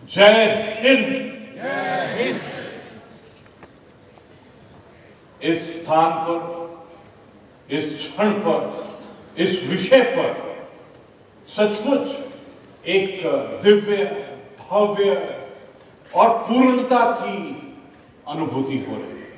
जय हिंद। जय हिंद। इस स्थान पर, इस क्षण पर, इस विषय पर सचमुच एक दिव्य, भव्य और पूर्णता की अनुभूति हो रही है।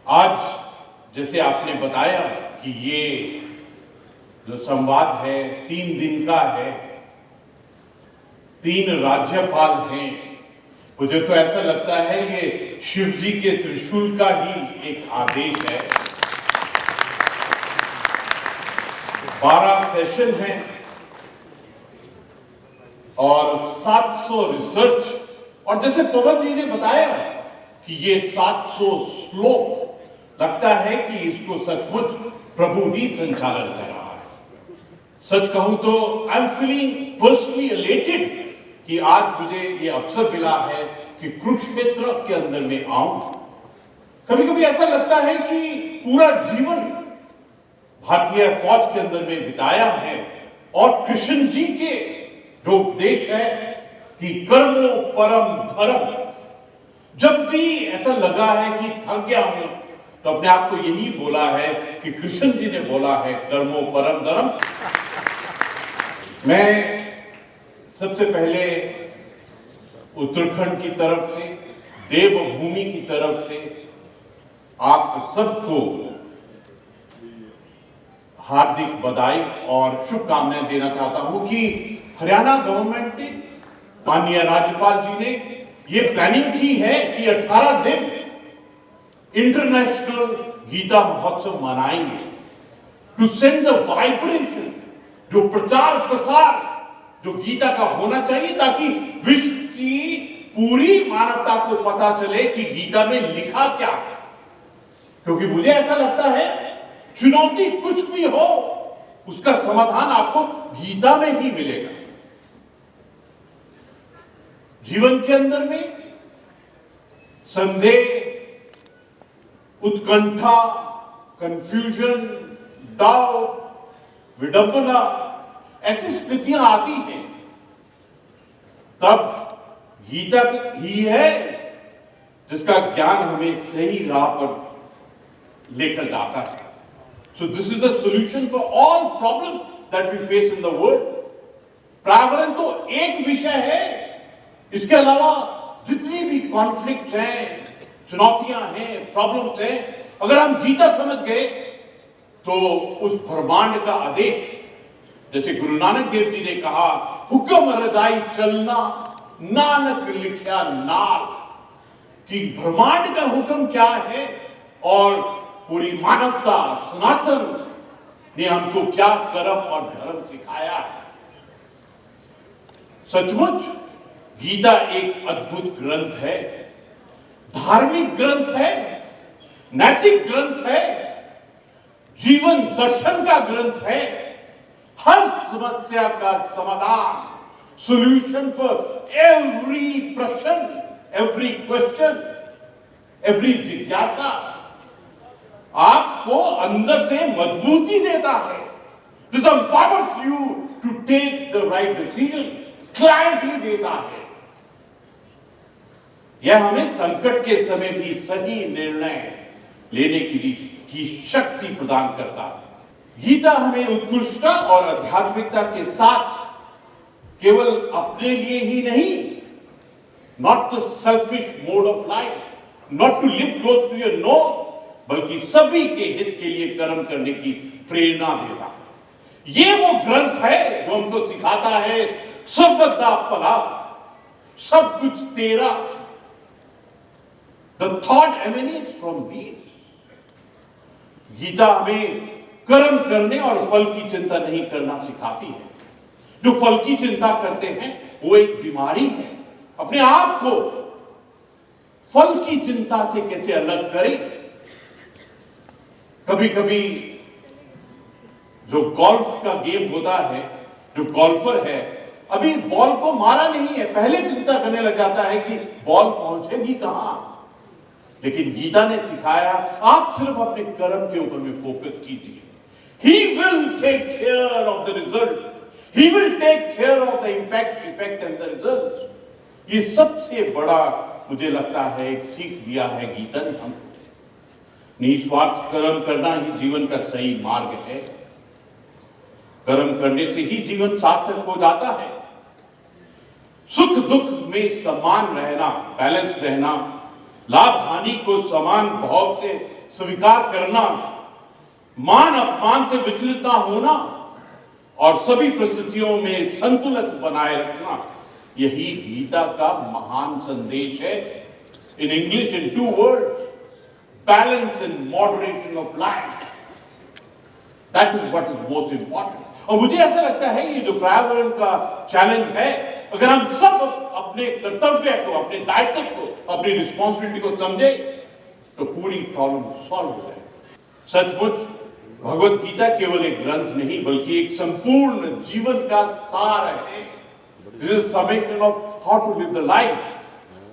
आज जैसे आपने बताया कि ये जो संवाद है 3 दिन का है, 3 राज्यपाल हैं। मुझे तो ऐसा लगता है ये शिव जी के त्रिशूल का ही एक आदेश है। 12 सेशन हैं और 700 रिसर्च, और जैसे पवन जी ने बताया कि ये 700 श्लोक, लगता है कि इसको सचमुच प्रभु ही संचालन कर रहा है। सच कहूं तो I am feeling personally elated कि आज मुझे ये अवसर मिला है कि कुरुक्षेत्र के अंदर में आऊं। कभी कभी ऐसा लगता है कि पूरा जीवन भारतीय फौज के अंदर में बिताया है और कृष्ण जी के जो उपदेश है कि कर्मो परम धर्म, जब भी ऐसा लगा है कि थक गया हूं तो अपने आप को यही बोला है कि कृष्ण जी ने बोला है कर्मो परम धर्म। मैं सबसे पहले उत्तराखंड की तरफ से, देवभूमि की तरफ से आप सबको हार्दिक बधाई और शुभकामनाएं देना चाहता हूं कि हरियाणा गवर्नमेंट ने, माननीय राज्यपाल जी ने ये प्लानिंग की है कि 18 दिन इंटरनेशनल गीता महोत्सव मनाएंगे टू सेंड द वाइब्रेशन, जो प्रचार प्रसार जो गीता का होना चाहिए, ताकि विश्व की पूरी मानवता को पता चले कि गीता में लिखा क्या है। क्योंकि मुझे ऐसा लगता है चुनौती कुछ भी हो, उसका समाधान आपको गीता में ही मिलेगा। जीवन के अंदर में संदेह, उत्कंठा, कंफ्यूजन, डाउट, विडंबना, ऐसी स्थितियां आती हैं, तब गीता ही है जिसका ज्ञान हमें सही राह पर लेकर जाता है। So this is the solution for all problem that we face in the world. पर्यावरण तो एक विषय है, इसके अलावा जितनी भी कॉन्फ्लिक्ट हैं, चुनौतियां हैं, प्रॉब्लम्स हैं, अगर हम गीता समझ गए तो उस ब्रह्मांड का आदेश, जैसे गुरु नानक देव जी ने कहा, हुक्म रजाई चलना नानक लिखा नाल, कि ब्रह्मांड का हुक्म क्या है और पूरी मानवता सनातन ने हमको क्या कर्म और धर्म सिखाया है। सचमुच गीता एक अद्भुत ग्रंथ है, धार्मिक ग्रंथ है, नैतिक ग्रंथ है, जीवन दर्शन का ग्रंथ है। हर समस्या का समाधान, सॉल्यूशन फॉर एवरी प्रश्न, एवरी क्वेश्चन, एवरी जिज्ञासा आपको अंदर से मजबूती देता है। This empowers you to take the right decision, clarity देता है। यह हमें संकट के समय भी सही निर्णय लेने की शक्ति प्रदान करता है। गीता हमें उत्कृष्टता और आध्यात्मिकता के साथ केवल अपने लिए ही नहीं, not the selfish mode of life, not to live close to your nose, बल्कि सभी के हित के लिए कर्म करने की प्रेरणा देता है। ये वो ग्रंथ है जो हमको सिखाता है सर्वदा भला, सब कुछ तेरा। The thought emanates from these. Gita हमें कर्म करने और फल की चिंता नहीं करना सिखाती है। जो फल की चिंता करते हैं वो एक बीमारी है। अपने आप को फल की चिंता से कैसे अलग करें। कभी कभी जो गोल्फ का गेम होता है, जो गोल्फर है अभी बॉल को मारा नहीं है, पहले चिंता करने लग जाता है कि बॉल पहुंचेगी कहां। लेकिन गीता ने सिखाया आप सिर्फ अपने कर्म के ऊपर में फोकस कीजिए। He will take care of the result. He will take care of the impact, effect and the results. ये सबसे बड़ा मुझे लगता है एक सीख दिया है गीता ने हमको। निस्वार्थ कर्म करना ही जीवन का सही मार्ग है। कर्म करने से ही जीवन सार्थक हो जाता है। सुख दुख में समान रहना, बैलेंस रहना, लाभ हानि को समान भाव से स्वीकार करना, मान अपमान से विचलित ना होना और सभी परिस्थितियों में संतुलन बनाए रखना, यही गीता का महान संदेश है। In English in 2 words, balance and moderation of life, that is what is most important. और मुझे ऐसा लगता है ये जो पर्यावरण का चैलेंज है, अगर हम सब अपने कर्तव्य को, अपने दायित्व को, अपनी रिस्पॉन्सिबिलिटी को समझे तो पूरी प्रॉब्लम सॉल्व हो जाए। सचमुच भगवत गीता केवल एक ग्रंथ नहीं बल्कि एक संपूर्ण जीवन का सार है। This is summation of how to live the life.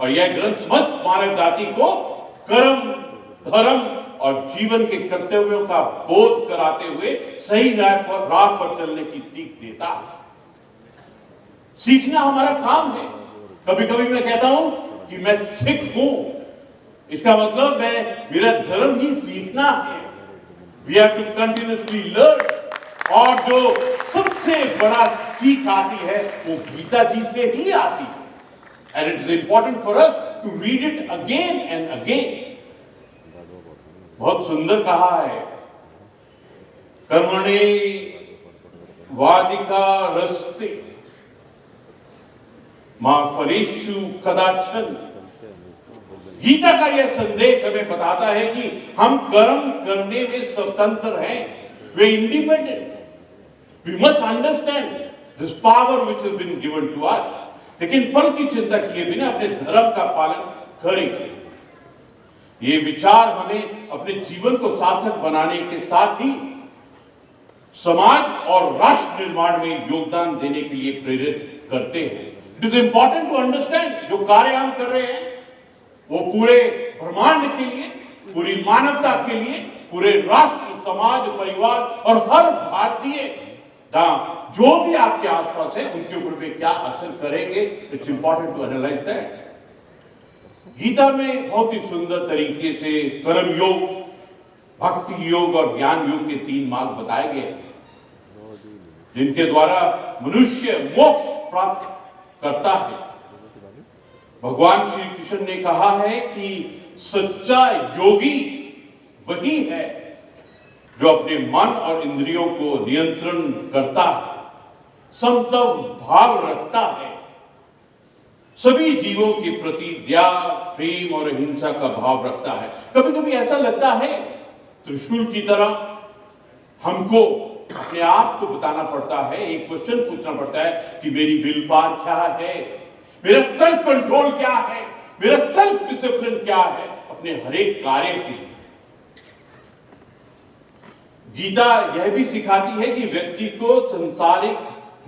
और यह ग्रंथ समस्त मानव जाति को कर्म, धर्म और जीवन के कर्तव्यों का बोध कराते हुए सही राह पर चलने की सीख देता है। सीखना हमारा काम है। कभी कभी मैं कहता हूं कि मैं सिख हूं, इसका मतलब मेरा धर्म ही सीखना है। We have to continuously learn. और जो सबसे बड़ा सीख आती है वो गीता जी से ही आती है। And it is important for us to read it again and again. बहुत सुंदर कहा है, कर्मणे वादिकारस्ते मां फलेषु कदाचन। गीता का यह संदेश हमें बताता है कि हम कर्म करने में स्वतंत्र हैं, वे independent. We must understand this power which has been given to us. लेकिन फल की चिंता किए बिना अपने धर्म का पालन करें। ये विचार हमें अपने जीवन को सार्थक बनाने के साथ ही समाज और राष्ट्र निर्माण में योगदान देने के लिए प्रेरित करते हैं। It is important to understand जो कार्य हम कर रहे हैं वो पूरे ब्रह्मांड के लिए, पूरी मानवता के लिए, पूरे राष्ट्र, समाज, परिवार और हर भारतीय जो भी आपके आसपास है उनके ऊपर वे क्या असर करेंगे। It's important to analyse that. Gita में बहुत ही सुंदर तरीके से कर्म योग, भक्ति योग और ज्ञान योग के 3 मार्ग बताए गए जिनके द्वारा मनुष्य मोक्ष प्राप्त करता है। भगवान श्री कृष्ण ने कहा है कि सच्चा योगी वही है जो अपने मन और इंद्रियों को नियंत्रण करता है, समतल भाव रखता है, सभी जीवों के प्रति दया, प्रेम और अहिंसा का भाव रखता है। कभी कभी ऐसा लगता है त्रिशूल की तरह हमको अपने आप को बताना पड़ता है, एक क्वेश्चन पूछना पड़ता है कि मेरी विल पावर क्या है, मेरा सेल्फ कंट्रोल क्या है, मेरा सेल्फ डिसिप्लिन क्या है अपने हर एक कार्य के लिए। गीता यह भी सिखाती है कि व्यक्ति को संसारिक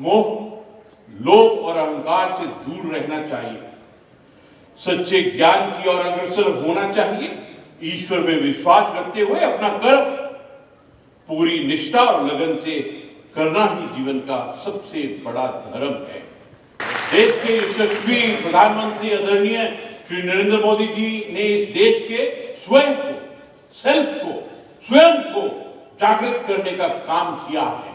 मोह, लोभ और अहंकार से दूर रहना चाहिए, सच्चे ज्ञान की ओर अग्रसर होना चाहिए, ईश्वर में विश्वास रखते हुए अपना कर्म पूरी निष्ठा और लगन से करना ही जीवन का सबसे बड़ा धर्म है। देश के यशस्वी प्रधानमंत्री आदरणीय श्री नरेंद्र मोदी जी ने इस देश के स्वयं को जागृत करने का काम किया है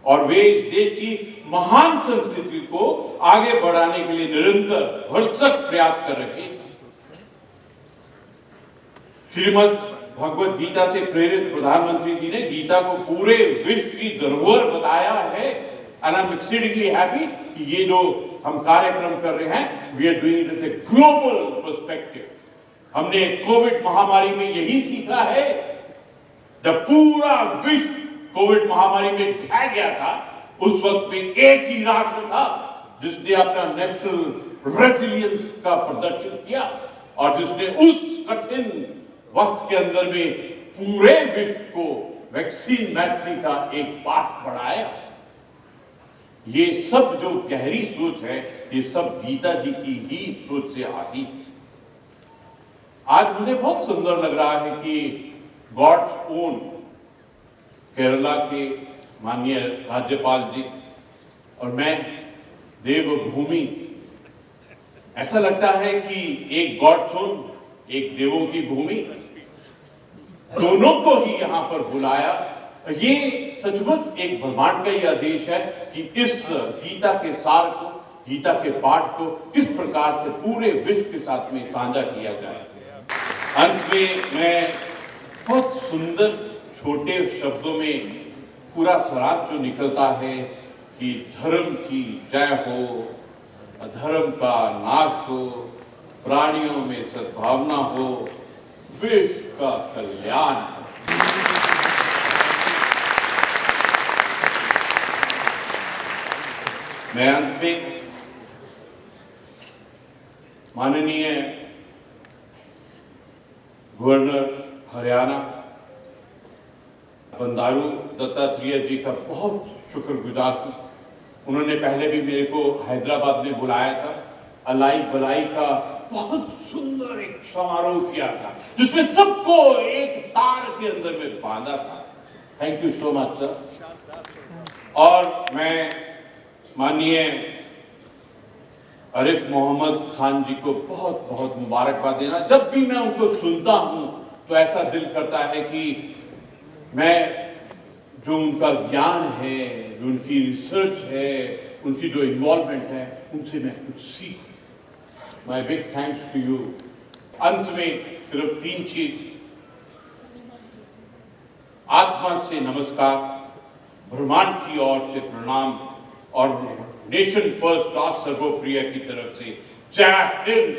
और वे इस देश की महान संस्कृति को आगे बढ़ाने के लिए निरंतर भरसक प्रयास कर रहे हैं। श्रीमद् भगवत गीता से प्रेरित प्रधानमंत्री जी ने गीता को पूरे विश्व की धरोहर बताया है। And I am exceedingly happy कि ये जो हम कार्यक्रम कर रहे हैं, we are doing it with a global perspective. हमने कोविड महामारी में यही सीखा है, जब पूरा विश्व कोविड महामारी में ढह गया था, उस वक्त में एक ही राष्ट्र था जिसने अपना नेशनल रेजिलियंस का प्रदर्शन किया और जिसने उस कठिन वक्त के अंदर में पूरे विश्व को वैक्सीन मैत्री का एक पाठ पढ़ाया। ये सब जो गहरी सोच है, ये सब गीता जी की ही सोच से आती है। आज मुझे बहुत सुंदर लग रहा है कि गॉड्स ओन केरला के माननीय राज्यपाल जी और मैं देवभूमि, ऐसा लगता है कि एक गॉड जोन, एक देवों की भूमि, दोनों को ही यहां पर बुलाया। ये सचमुच एक ब्रह्मांड का ही आदेश है कि इस गीता के सार को, गीता के पाठ को किस प्रकार से पूरे विश्व के साथ में साझा किया जाए। अंत में मैं बहुत सुंदर छोटे शब्दों में पूरा स्वराज जो निकलता है कि धर्म की जय हो, अधर्म का नाश हो, प्राणियों में सद्भावना हो, विश्व का कल्याण हो। मैं अंत में माननीय गवर्नर हरियाणा बंडारू दत्तात्रेय जी का बहुत शुक्रगुजार हूं। उन्होंने पहले भी मेरे को हैदराबाद में बुलाया था, अलाई बलाई का बहुत सुंदर एक समारोह किया था जिसमें सबको एक तार के अंदर में बांधा था। Thank you so much sir. और मैं माननीय आरिफ मोहम्मद खान जी को बहुत बहुत मुबारकबाद देना। जब भी मैं उनको सुनता हूं तो ऐसा दिल करता है कि मैं जो उनका ज्ञान है, जो उनकी रिसर्च है, उनकी जो इन्वॉल्वमेंट है, उनसे मैं कुछ सीखूं। My big thanks to you. अंत में सिर्फ 3 चीज, आत्मा से नमस्कार, ब्रह्मांड की ओर से प्रणाम और नेशन फर्स्ट राज सर्वप्रिय की तरफ से जय हिंद।